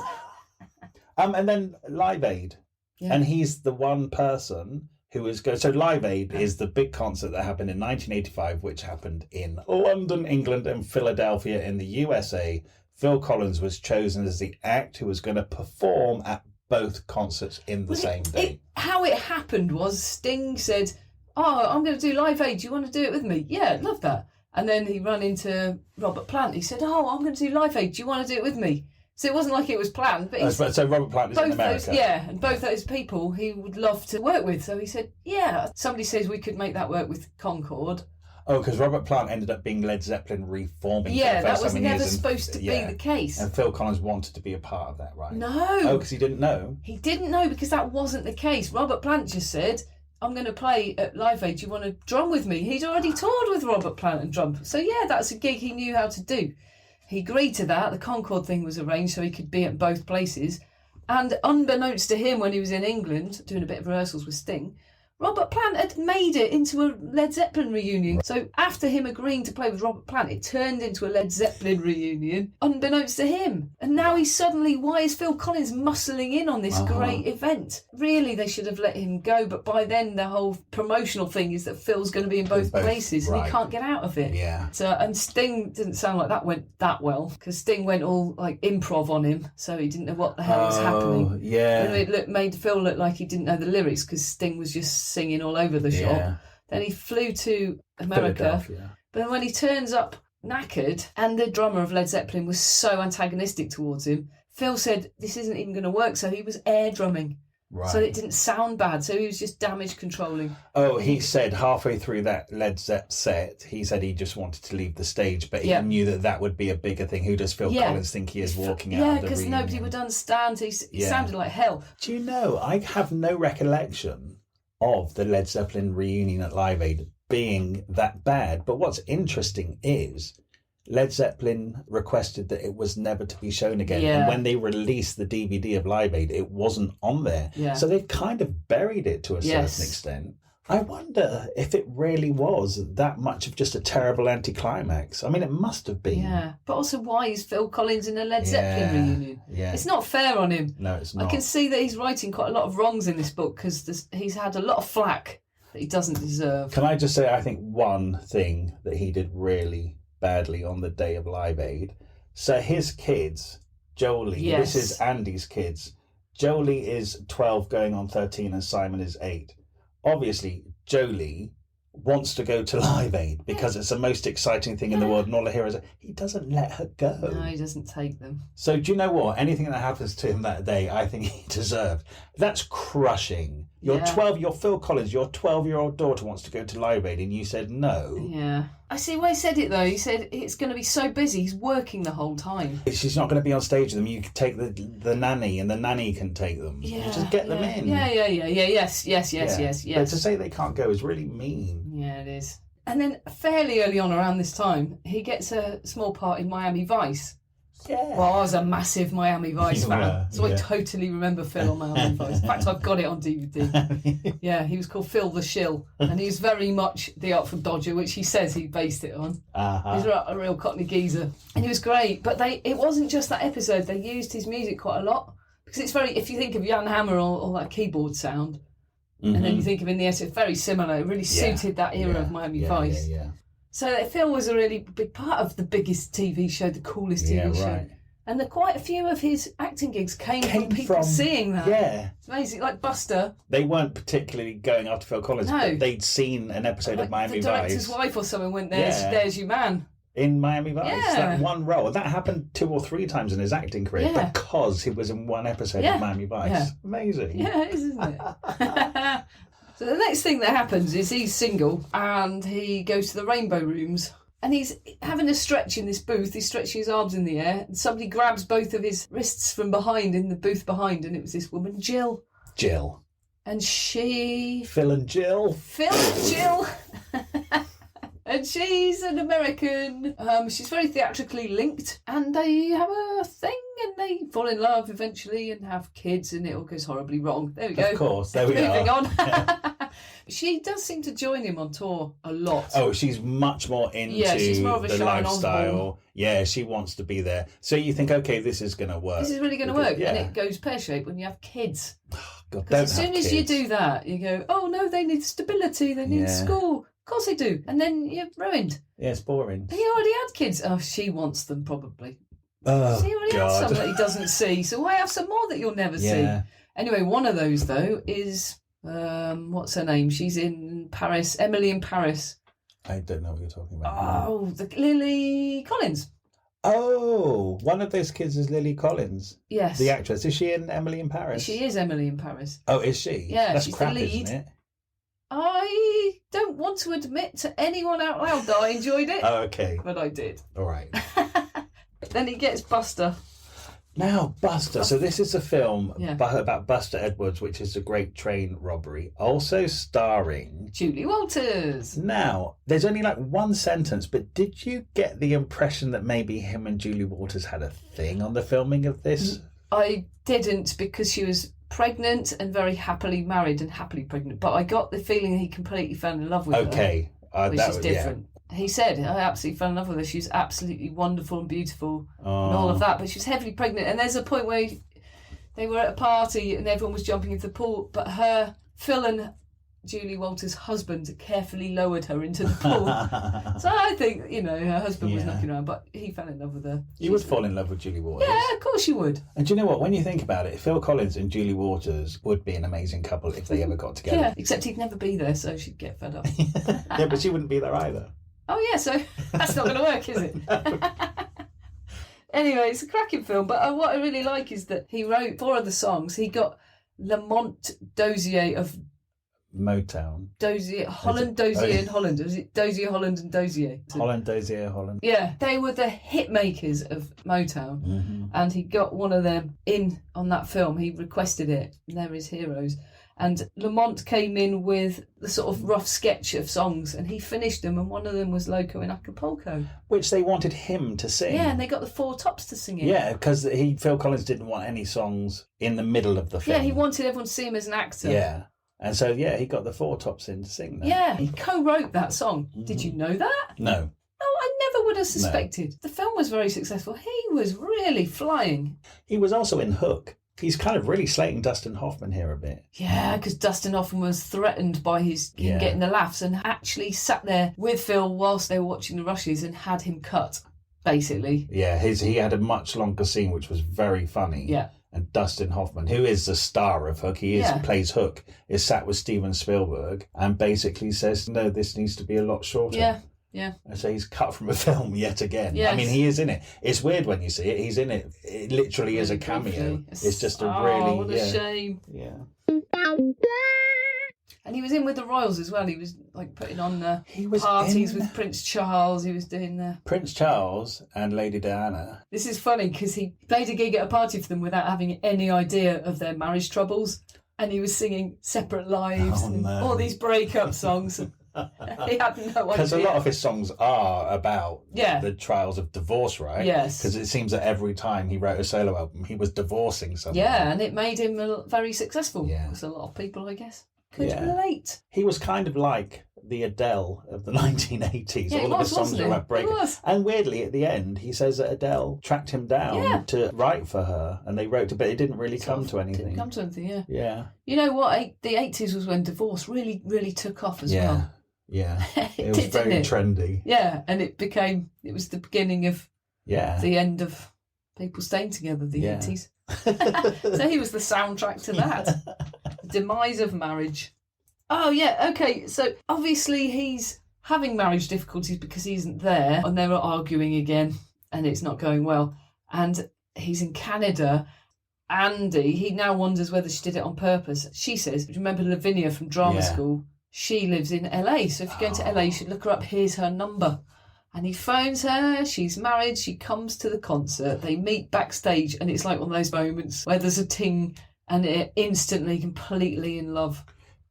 And then Live Aid. Yeah. And he's the one person who is going. So Live Aid is the big concert that happened in 1985, which happened in London, England, and Philadelphia in the USA. Phil Collins was chosen as the act who was going to perform at both concerts in the same day. How it happened was Sting said, I'm going to do Live Aid. Do you want to do it with me? Yeah, I'd love that. And then he ran into Robert Plant. He said, I'm going to do Live Aid. Do you want to do it with me? So it wasn't like it was planned. But so Robert Plant is in America. And both those people he would love to work with. So he said, yeah. Somebody says we could make that work with Concorde. Oh, because Robert Plant ended up being Led Zeppelin reforming. Yeah, that was never supposed to be the case. And Phil Collins wanted to be a part of that, right? No. Oh, because he didn't know? He didn't know because that wasn't the case. Robert Plant just said, I'm going to play at Live Aid. Do you want to drum with me? He'd already toured with Robert Plant and drum. So, yeah, that's a gig he knew how to do. He agreed to that. The Concorde thing was arranged so he could be at both places. And unbeknownst to him, when he was in England doing a bit of rehearsals with Sting, Robert Plant had made it into a Led Zeppelin reunion. So after him agreeing to play with Robert Plant, it turned into a Led Zeppelin reunion, unbeknownst to him. And now he's suddenly, why is Phil Collins muscling in on this great event? Really, they should have let him go. But by then, the whole promotional thing is that Phil's going to be in both places and he can't get out of it. Yeah. So, and Sting didn't sound like that went that well, because Sting went all like improv on him. So he didn't know what the hell was happening. Yeah. And it made Phil look like he didn't know the lyrics because Sting was just singing all over the shop. Then he flew to America, but then when he turns up knackered, and the drummer of Led Zeppelin was so antagonistic towards him, Phil said this isn't even going to work, so he was air drumming. Right. So it didn't sound bad, so he was just damage controlling. Oh, he said halfway through that Led Zepp set, he said he just wanted to leave the stage, but he knew that would be a bigger thing. Who does Phil Collins think he is walking out of the Yeah, because nobody would understand. He sounded like hell. Do you know, I have no recollection of the Led Zeppelin reunion at Live Aid being that bad. But what's interesting is Led Zeppelin requested that it was never to be shown again. Yeah. And when they released the DVD of Live Aid, it wasn't on there. Yeah. So they've kind of buried it to a certain extent. I wonder if it really was that much of just a terrible anticlimax. I mean, it must have been. Yeah, but also why is Phil Collins in a Led Zeppelin reunion? Yeah. It's not fair on him. No, it's not. I can see that he's writing quite a lot of wrongs in this book because he's had a lot of flack that he doesn't deserve. Can I just say, I think one thing that he did really badly on the day of Live Aid. So his kids, Jolie, this is Andy's kids. Jolie is 12 going on 13 and Simon is 8. Obviously, Jolie wants to go to Live Aid because it's the most exciting thing in the world and all the heroes. He doesn't let her go. No, he doesn't take them. So do you know what? Anything that happens to him that day, I think he deserved. That's crushing. You're 12, you're Phil Collins, your 12-year-old daughter wants to go to Live Aid and you said no. Yeah. I see why he said it though. He said it's going to be so busy, he's working the whole time. She's not going to be on stage with them. You can take the nanny and the nanny can take them. Yeah. Just get them in. Yes. But to say they can't go is really mean. Yeah, it is. And then fairly early on around this time, he gets a small part in Miami Vice. Yeah. Well, I was a massive Miami Vice fan, so I totally remember Phil on Miami Vice. In fact, I've got it on DVD. Yeah, he was called Phil the Shill, and he's very much the Artful Dodger, which he says he based it on. He's a real Cockney geezer, and he was great. But it wasn't just that episode; they used his music quite a lot because it's very. If you think of Jan Hammer or that keyboard sound, and then you think of In the Air, it's very similar. It really suited that era of Miami Vice. Yeah. So Phil was a really big part of the biggest TV show, the coolest TV show. Right. And quite a few of his acting gigs came from people seeing that. Yeah. It's amazing. Like Buster. They weren't particularly going after Phil Collins, but they'd seen an episode of Miami Vice. The director's wife or someone went, there's your man. in Miami Vice. Yeah. That one role. That happened 2 or 3 times in his acting career because he was in one episode of Miami Vice. Yeah. Amazing. Yeah, it is, isn't it? So the next thing that happens is he's single and he goes to the Rainbow Rooms and he's having a stretch in this booth. He's stretching his arms in the air and somebody grabs both of his wrists from behind in the booth behind, and it was this woman, Jill. Jill. And she... Phil and Jill. And she's an American. She's very theatrically linked, and they have a thing, and they fall in love eventually and have kids, and it all goes horribly wrong. There we go. Of course, there we Moving are. on. She does seem to join him on tour a lot. Oh, she's much more into she's more of a the Sharon lifestyle. Osbourne. Yeah, she wants to be there. So you think, okay, this is going to work. This is really going to work, Yeah. and it goes pear-shaped when you have kids. God, Because as soon as you do that, you go, oh no, they need stability, they need school. Of course they do. And then you're ruined. Yeah, it's boring. He already had kids. Oh, she wants them probably. Oh, He already had God. some that he doesn't see, so why have some more that you'll never see? Anyway, one of those, though, is, what's her name? She's in Paris, Emily in Paris. I don't know what you're talking about. Oh, Lily Collins. Oh, one of those kids is Lily Collins. Yes. The actress. Is she in Emily in Paris? She is Emily in Paris. Oh, is she? Yeah, That's she's crap, the lead. isn't it? I don't want to admit to anyone out loud that I enjoyed it, Oh, okay. but I did. All right. Then he gets Buster. Now, Buster. So this is a film Yeah. about Buster Edwards, which is a great train robbery. Also starring... Julie Walters. Now, there's only like one sentence, but did you get the impression that maybe him and Julie Walters had a thing on the filming of this? I didn't, because she was pregnant and very happily married and happily pregnant, but I got the feeling he completely fell in love with her. Okay. Which that is was different. He said, I absolutely fell in love with her. She's absolutely wonderful and beautiful and all of that. But she was heavily pregnant. And there's a point where they were at a party and everyone was jumping into the pool. But Phil and Julie Walters' husband carefully lowered her into the pool. So I think, her husband was knocking around, but he fell in love with her. You would fall in love with Julie Walters. Yeah, of course you would. And do you know what? When you think about it, Phil Collins and Julie Waters would be an amazing couple if they ever got together. Yeah, except he'd never be there, so she'd get fed up. Yeah, but she wouldn't be there either. Oh, yeah, so that's not going to work, is it? Anyway, it's a cracking film, but what I really like is that he wrote 4 of the songs. He got Lamont Dozier of Motown. Holland, Dozier and Holland. Was it Dozier, Holland and Dozier? Holland, Dozier, Holland. Yeah, they were the hit makers of Motown. Mm-hmm. And he got one of them in on that film. He requested it, and they're his heroes. And Lamont came in with the sort of rough sketch of songs, and he finished them, and one of them was Loco in Acapulco. Which they wanted him to sing. Yeah, and they got the 4 Tops to sing it. Yeah, because Phil Collins didn't want any songs in the middle of the film. Yeah, he wanted everyone to see him as an actor. Yeah. And so, he got the 4 Tops in to sing that. Yeah, he co-wrote that song. Mm-hmm. Did you know that? No. Oh, I never would have suspected. No. The film was very successful. He was really flying. He was also in Hook. He's kind of really slating Dustin Hoffman here a bit. Yeah, because Dustin Hoffman was threatened by him getting the laughs, and actually sat there with Phil whilst they were watching the rushes and had him cut, basically. Yeah, he had a much longer scene, which was very funny. Yeah. And Dustin Hoffman, who is the star of Hook, plays Hook, is sat with Steven Spielberg and basically says, no, this needs to be a lot shorter. Yeah. Yeah. And so he's cut from a film yet again. Yes. I mean, he is in it. It's weird when you see it. He's in it. It literally is a cameo. It's just a really... what a shame. Yeah. And he was in with the Royals as well. He was like putting on parties with Prince Charles. He was doing the... Prince Charles and Lady Diana. This is funny because he played a gig at a party for them without having any idea of their marriage troubles. And he was singing Separate Lives and all these breakup songs. He had no idea. Because a lot of his songs are about the trials of divorce, right? Yes. Because it seems that every time he wrote a solo album, he was divorcing someone. Yeah, and it made him very successful. Yeah. Because a lot of people, I guess, could relate. He was kind of like the Adele of the 1980s. Yeah, all of his songs were about breakup. And weirdly, at the end, he says that Adele tracked him down to write for her, and they wrote, but it didn't really come to anything. Didn't come to anything, yeah. Yeah. You know what? The 80s was when divorce really, really took off as well. Yeah, it was very trendy. Yeah, and it was the beginning of the end of people staying together, the 80s. So he was the soundtrack to that. The demise of marriage. Oh, yeah, okay, so obviously he's having marriage difficulties because he isn't there, and they were arguing again, and it's not going well. And he's in Canada. Andy, he now wonders whether she did it on purpose. She says, remember Lavinia from drama school? She lives in LA, so if you're going to LA, you should look her up. Here's her number. And he phones her, she's married, she comes to the concert, they meet backstage, and it's like one of those moments where there's a ting and it instantly completely in love.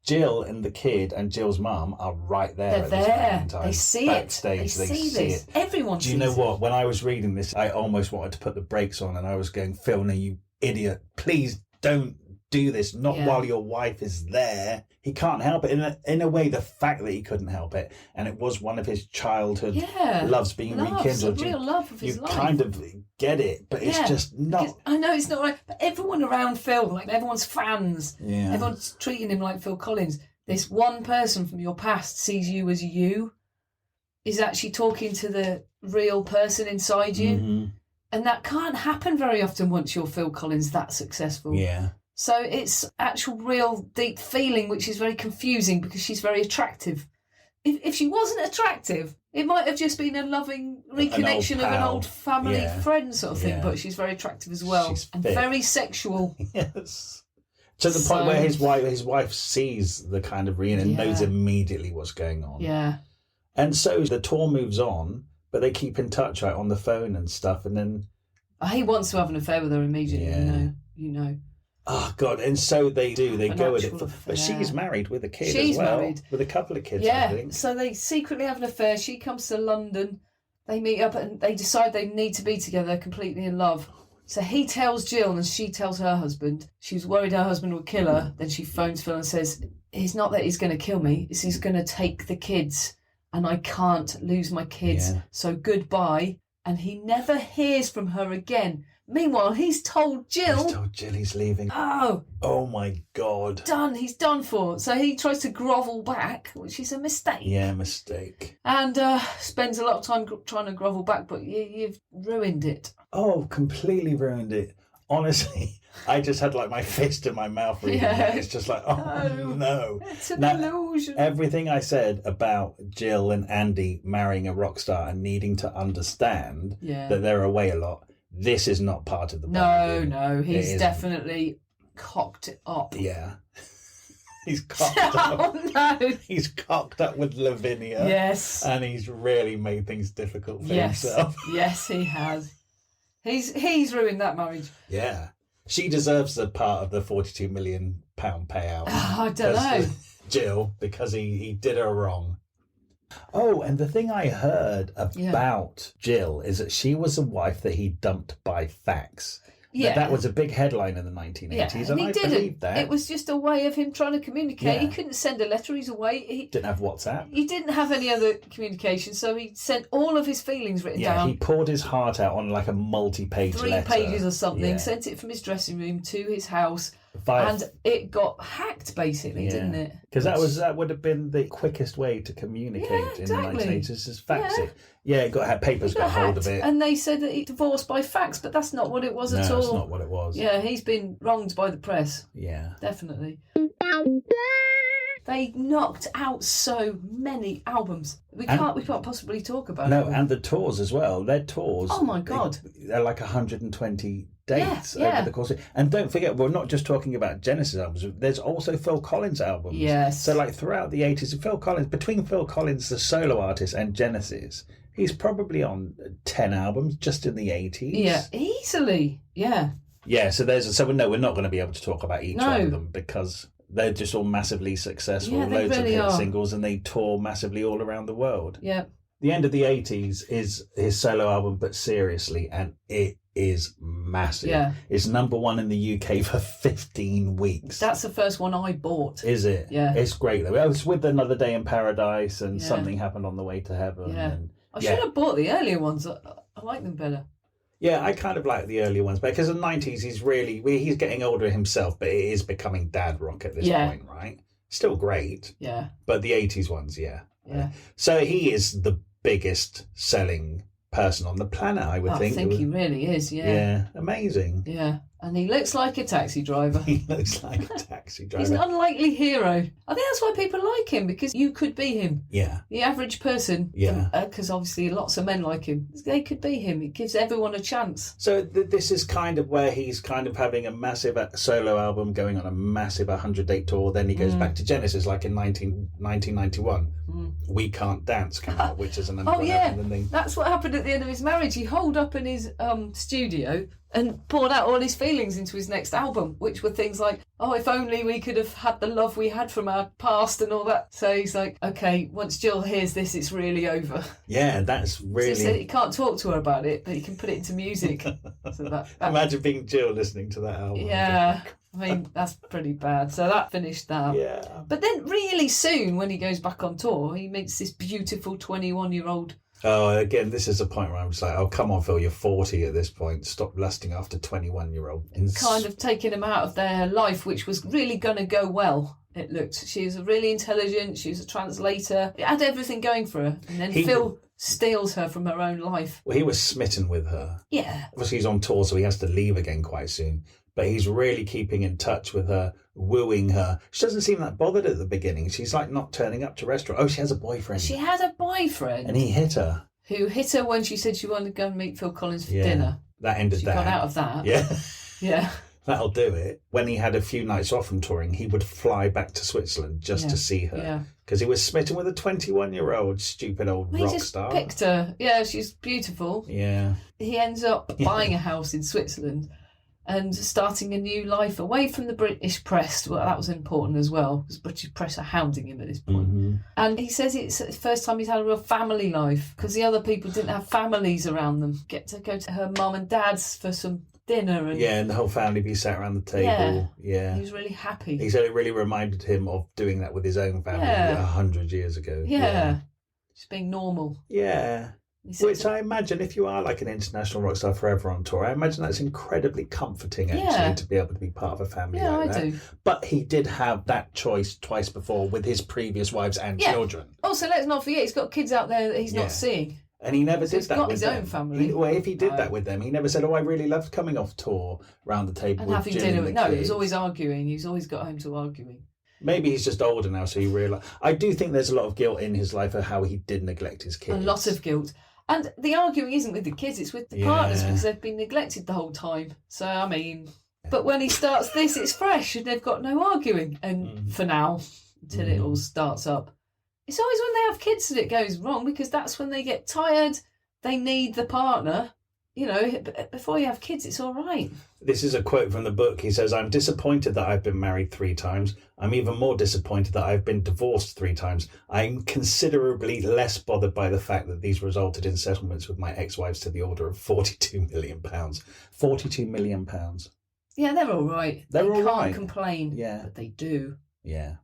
Jill and the kid and Jill's mum are right there. They're at there. This moment in time. They see backstage, it. They see this. It. Everyone sees it. Do you know what? When I was reading this, I almost wanted to put the brakes on, and I was going, Phil, no, you idiot, please don't do this, not while your wife is there. He can't help it. In a way, the fact that he couldn't help it, and it was one of his childhood loves being rekindled. A real love of his life. You kind of get it, but it's just not. Because, I know it's not right, but everyone around Phil, like everyone's fans, everyone's treating him like Phil Collins. This one person from your past sees you as you, is actually talking to the real person inside you. Mm-hmm. And that can't happen very often once you're Phil Collins that successful. Yeah. So it's actual real deep feeling, which is very confusing because she's very attractive. If she wasn't attractive, it might have just been a loving reconnection of an old family friend sort of thing, but she's very attractive as well. She's and fit. Very sexual. Yes. To the point where his wife sees the kind of reunion and knows immediately what's going on. Yeah. And so the tour moves on, but they keep in touch on the phone and stuff, and then he wants to have an affair with her immediately. You know. Oh God! And so they do. They go with it, but she's married with a kid as well. Married with a couple of kids. I think. So they secretly have an affair. She comes to London. They meet up and they decide they need to be together, completely in love. So he tells Jill and she tells her husband. She's worried her husband will kill her. Then she phones Phil and says, "It's not that he's going to kill me. It's he's going to take the kids, and I can't lose my kids. So goodbye." And he never hears from her again. Meanwhile, he's told Jill. He's leaving. Oh my God. He's done for. So he tries to grovel back, which is a mistake. Yeah, mistake. And spends a lot of time trying to grovel back, but you've ruined it. Oh, completely ruined it. Honestly, I just had like my fist in my mouth reading that. It's just like, no. It's an illusion. Everything I said about Jill and Andy marrying a rock star and needing to understand that they're away a lot, this is not part of the bargain. No. He's definitely cocked it up. Yeah. He's cocked up. Oh, no. He's cocked up with Lavinia. Yes. And he's really made things difficult for himself. Yes, he has. He's ruined that marriage. Yeah. She deserves a part of the £42 million payout. I don't know. Jill, because he did her wrong. Oh, and the thing I heard about Jill is that she was a wife that he dumped by fax. Yeah. That was a big headline in the 1980s, and I believe that. It was just a way of him trying to communicate. He couldn't send a letter, he's away. He didn't have WhatsApp. He didn't have any other communication, so he sent all of his feelings written down. Yeah, he poured his heart out on like a multi-page letter. 3 pages or something, sent it from his dressing room to his house. And it got hacked, basically, didn't it? Because that would have been the quickest way to communicate in the 1980s, is fax it. Yeah, papers got hold of it. And they said that he divorced by fax, but that's not what it was at all. That's not what it was. Yeah, he's been wronged by the press. Yeah. Definitely. They knocked out so many albums. We can't possibly talk about it. No, and the tours as well. Their tours. Oh my God. They're like 120 dates over the course of it. And don't forget, we're not just talking about Genesis albums. There's also Phil Collins albums. Yes. So like throughout the 80s, between Phil Collins, the solo artist, and Genesis, he's probably on 10 albums just in the 80s. Yeah, easily. Yeah. Yeah, so we're not going to be able to talk about each one of them because they're just all massively successful, loads of hit singles, and they tour massively all around the world. Yeah. The end of the 80s is his solo album, But Seriously, and it is massive. Yeah. It's number 1 in the UK for 15 weeks. That's the first one I bought. Is it? Yeah. It's great though. It was with Another Day in Paradise and Something Happened on the Way to Heaven. Yeah. And, I should have bought the earlier ones. I like them better. Yeah, I kind of like the earlier ones, because in the 90s he's getting older himself, but it is becoming dad rock at this point, right? Still great. Yeah. But the 80s ones, Yeah. So he is the biggest selling person on the planet, I would think. I think he really is, Yeah, amazing. Yeah. And he looks like a taxi driver. He looks like a taxi driver. He's an unlikely hero. I think that's why people like him, because you could be him. Yeah. The average person. Yeah. Because obviously lots of men like him. They could be him. It gives everyone a chance. So this is kind of where he's kind of having a massive solo album, going on a massive 100-date tour. Then he goes back to Genesis, like in 1991. We Can't Dance came out, which is an thing. That's what happened at the end of his marriage. He holed up in his studio and poured out all his feelings into his next album, which were things like, oh, if only we could have had the love we had from our past and all that. So he's like, okay, once Jill hears this, it's really over. Yeah, that's really... So he said he can't talk to her about it, but he can put it into music. So that Imagine being Jill listening to that album. Yeah, I mean, that's pretty bad. So that finished that. Yeah. But then really soon, when he goes back on tour, he meets this beautiful 21-year-old. Oh, again, this is a point where I'm just like, oh, come on, Phil, you're 40 at this point. Stop lusting after 21-year-old. Kind of taking him out of their life, which was really going to go well, it looked. She was really intelligent. She was a translator. It had everything going for her. And then Phil steals her from her own life. Well, he was smitten with her. Yeah. Obviously, he's on tour, so he has to leave again quite soon. But he's really keeping in touch with her, wooing her. She doesn't seem that bothered at the beginning. She's like not turning up to restaurant. Oh, she has a boyfriend. She had a boyfriend. And he hit her. Who hit her when she said she wanted to go and meet Phil Collins for dinner. That ended she that. She got out of that. Yeah. Yeah. That'll do it. When he had a few nights off from touring, he would fly back to Switzerland just to see her. Yeah. Because he was smitten with a 21-year-old stupid old rock star. He just picked her. Yeah, she's beautiful. Yeah. He ends up buying a house in Switzerland and starting a new life away from the British press. Well, that was important as well, because British press are hounding him at this point. Mm-hmm. And he says it's the first time he's had a real family life, because the other people didn't have families around them. Get to go to her mum and dad's for some dinner. And the whole family be sat around the table. Yeah. He was really happy. He said it really reminded him of doing that with his own family 100 years ago. Yeah. Just being normal. Yeah. Which I imagine, if you are like an international rock star forever on tour, I imagine that's incredibly comforting, actually, to be able to be part of a family like that. I do. But he did have that choice twice before with his previous wives and children. Also, let's not forget, he's got kids out there that he's not seeing. And he never did he's that got with his own family. If he did that with them, he never said, oh, I really loved coming off tour round the table and with having Jill dinner. and the No, kids. he was always arguing. He's always got home to arguing. Maybe he's just older now, so he realised. I do think there's a lot of guilt in his life for how he did neglect his kids. A lot of guilt. And the arguing isn't with the kids, it's with the partners, because they've been neglected the whole time. So, I mean... But when he starts this, it's fresh, and they've got no arguing. And for now, until it all starts up. It's always when they have kids that it goes wrong, because that's when they get tired, they need the partner. You know, before you have kids, it's all right. This is a quote from the book. He says, I'm disappointed that I've been married 3 times. I'm even more disappointed that I've been divorced 3 times. I'm considerably less bothered by the fact that these resulted in settlements with my ex-wives to the order of £42 million. £42 million. Yeah, they're all right. They can't complain. Yeah. But they do. Yeah.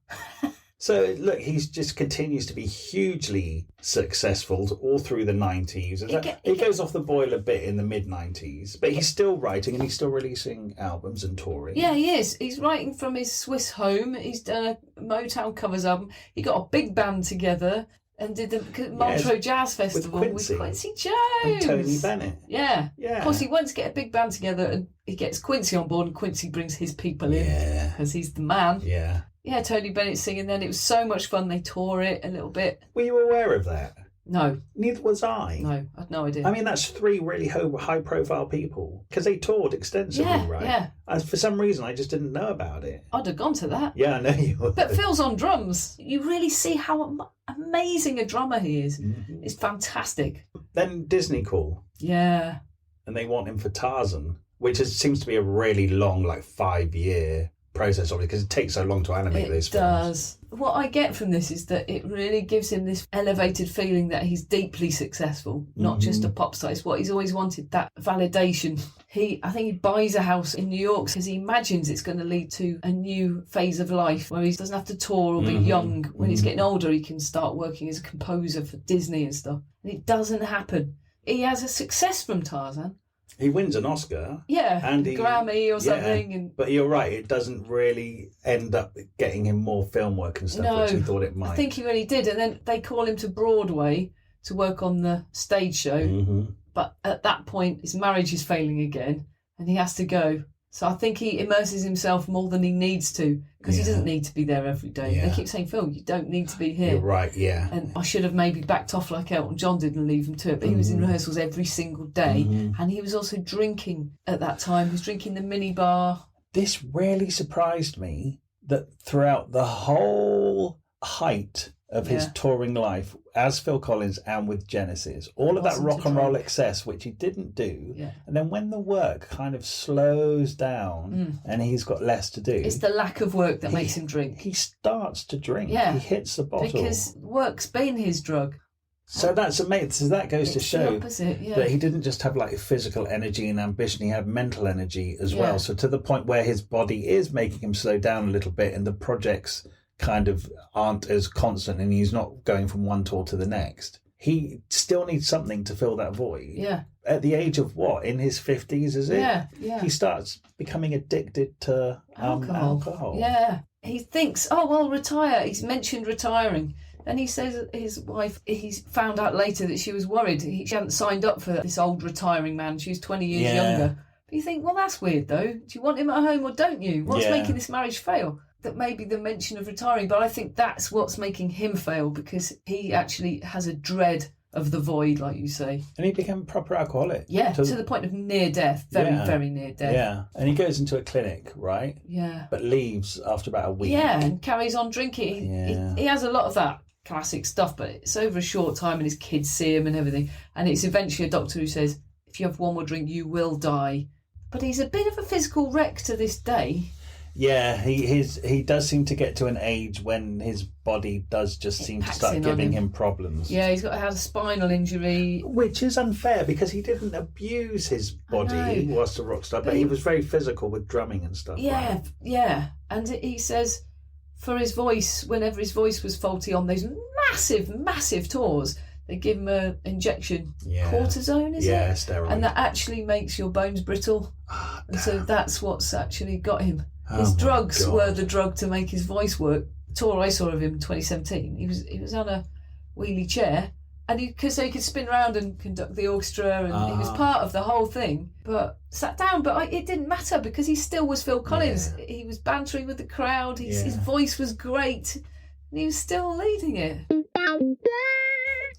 So, look, he just continues to be hugely successful all through the 90s. He goes off the boil a bit in the mid-90s, but he's still writing and he's still releasing albums and touring. Yeah, he is. He's writing from his Swiss home. He's done a Motown covers album. He got a big band together and did the Montreux Jazz Festival with Quincy Jones. And Tony Bennett. Yeah. Of course, he wants to get a big band together and he gets Quincy on board and Quincy brings his people in because he's the man. Yeah. Yeah, Tony Bennett singing then. It was so much fun. They tore it a little bit. Were you aware of that? No. Neither was I. No, I had no idea. I mean, that's 3 really high-profile people because they toured extensively, right? Yeah. And for some reason, I just didn't know about it. I'd have gone to that. Yeah, I know you would. But Phil's on drums. You really see how amazing a drummer he is. Mm-hmm. It's fantastic. Then Disney call. Yeah. And they want him for Tarzan, which seems to be a really long, 5-year process, obviously, because it takes so long to animate these films. It does. What I get from this is that it really gives him this elevated feeling that he's deeply successful, not just a pop star. It's what he's always wanted, that validation. I think he buys a house in New York because he imagines it's going to lead to a new phase of life where he doesn't have to tour or be young. When he's getting older, he can start working as a composer for Disney and stuff. And it doesn't happen. He has a success from Tarzan. He wins an Oscar. Yeah, and a Grammy or something. Yeah, but you're right, it doesn't really end up getting him more film work and stuff, which he thought it might. I think he really did. And then they call him to Broadway to work on the stage show. Mm-hmm. But at that point, his marriage is failing again and he has to go. So I think he immerses himself more than he needs to, because he doesn't need to be there every day. They keep saying, Phil, you don't need to be here. You're right, yeah. And I should have maybe backed off like Elton John did and leave him to it. But he was in rehearsals every single day. And he was also drinking at that time. He was drinking the minibar. This really surprised me that throughout the whole height of his touring life as Phil Collins and with Genesis, all of that rock and roll excess, which he didn't do, and then when the work kind of slows down and he's got less to do, it's the lack of work that makes him drink. He starts to drink. He hits the bottle because work's been his drug. So that's amazing. So that goes to show that he didn't just have like physical energy and ambition, he had mental energy as well. So to the point where his body is making him slow down a little bit and the projects kind of aren't as constant and he's not going from one tour to the next. He still needs something to fill that void. Yeah. At the age of what? In his 50s, is it? Yeah. He starts becoming addicted to alcohol. Yeah. He thinks, I'll retire. He's mentioned retiring. And he says his wife, he's found out later that she was worried. She hadn't signed up for this old retiring man. She was 20 years younger. But you think, well, that's weird, though. Do you want him at home or don't you? What's making this marriage fail? That maybe the mention of retiring, but I think that's what's making him fail, because he actually has a dread of the void, like you say. And he became a proper alcoholic. Yeah, to the point of near death. Very near death. Yeah, and he goes into a clinic, right? Yeah. But leaves after about a week. Yeah, and carries on drinking. He has a lot of that classic stuff, but it's over a short time and his kids see him and everything. And it's eventually a doctor who says, if you have one more drink, you will die. But he's a bit of a physical wreck to this day. Yeah, he does seem to get to an age when his body does just seem to start giving him problems. Yeah, he's got to have a spinal injury. Which is unfair because he didn't abuse his body whilst a rock star, but he was very physical with drumming and stuff. Yeah, right? yeah. And he says for his voice, whenever his voice was faulty on those massive tours, they give him an injection, cortisone, is it? Yeah, steroid. And that actually makes your bones brittle. And so that's what's actually got him. His drugs were the drug to make his voice work. The tour I saw of him in 2017, he was on a wheelie chair, and he could spin around and conduct the orchestra, and he was part of the whole thing. But sat down, but it didn't matter because he still was Phil Collins. Yeah. He was bantering with the crowd. His voice was great, and he was still leading it.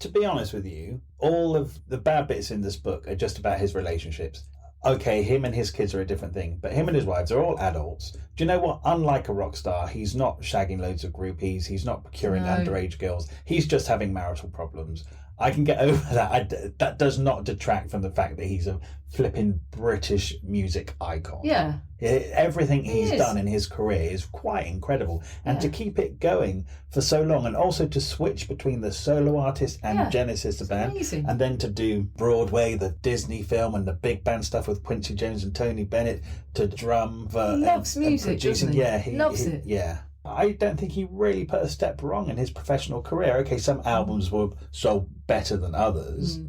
To be honest with you, all of the bad bits in this book are just about his relationships. Okay, him and his kids are a different thing, but him and his wives are all adults. Do you know what? Unlike a rock star, he's not shagging loads of groupies. He's not procuring underage girls. He's just having marital problems. I can get over that. That does not detract from the fact that he's a flipping British music icon. Yeah. Everything he's done in his career is quite incredible. And to keep it going for so long, and also to switch between the solo artist and Genesis, the band, amazing. And then to do Broadway, the Disney film, and the big band stuff with Quincy Jones and Tony Bennett, to drum for... He loves music, doesn't he? Yeah, he loves it. Yeah. I don't think he really put a step wrong in his professional career. Okay, some albums were so better than others.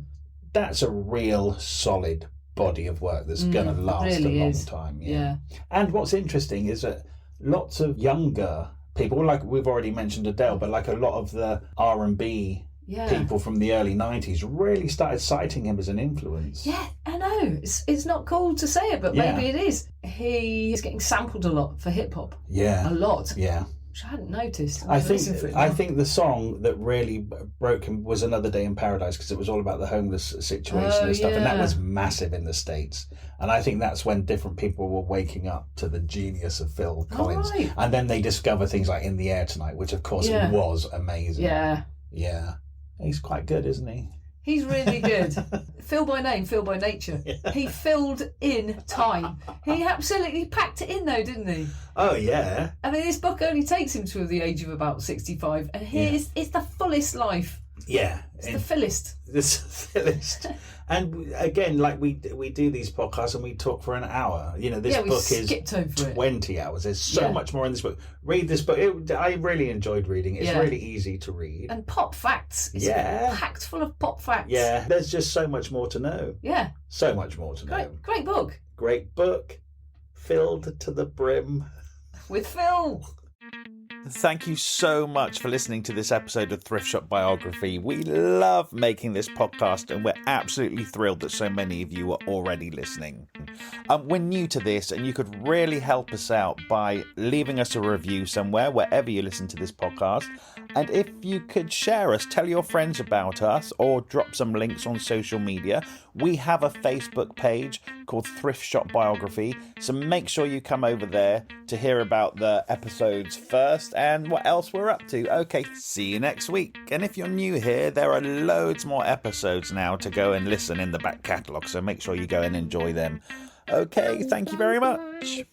That's a real solid body of work that's going to last a long time. Yeah. And what's interesting is that lots of younger people, like we've already mentioned Adele, but like a lot of the R&B people from the early 90s really started citing him as an influence. Yeah, I know. It's not cool to say it, but maybe it is. He is getting sampled a lot for hip-hop. Yeah. A lot. Yeah. Which I hadn't noticed. I think the song that really broke him was Another Day in Paradise, because it was all about the homeless situation and stuff, and that was massive in the States. And I think that's when different people were waking up to the genius of Phil Collins. Right. And then they discover things like In the Air Tonight, which of course was amazing. Yeah. Yeah. He's quite good, isn't he? He's really good. Phil by name, Phil by nature. Yeah. He filled in time. He absolutely packed it in, though, didn't he? Oh, yeah. I mean, this book only takes him to the age of about 65, and it's the fullest life. Yeah. It's the fullest. It's the fullest. And again, like we do these podcasts and we talk for an hour. You know, this book is 20 hours. There's so much more in this book. Read this book. I really enjoyed reading it. It's really easy to read. And pop facts. It's packed full of pop facts. Yeah, there's just so much more to know. Yeah. So much more to know. Great book. Great book. Filled to the brim. With Phil. Thank you so much for listening to this episode of Thrift Shop Biography. We love making this podcast and we're absolutely thrilled that so many of you are already listening. We're new to this and you could really help us out by leaving us a review somewhere, wherever you listen to this podcast. And if you could share us, tell your friends about us or drop some links on social media. We have a Facebook page called Thrift Shop Biography, so make sure you come over there to hear about the episodes first and what else we're up to. Okay, see you next week. And if you're new here, there are loads more episodes now to go and listen in the back catalogue, so make sure you go and enjoy them. Okay, thank you very much.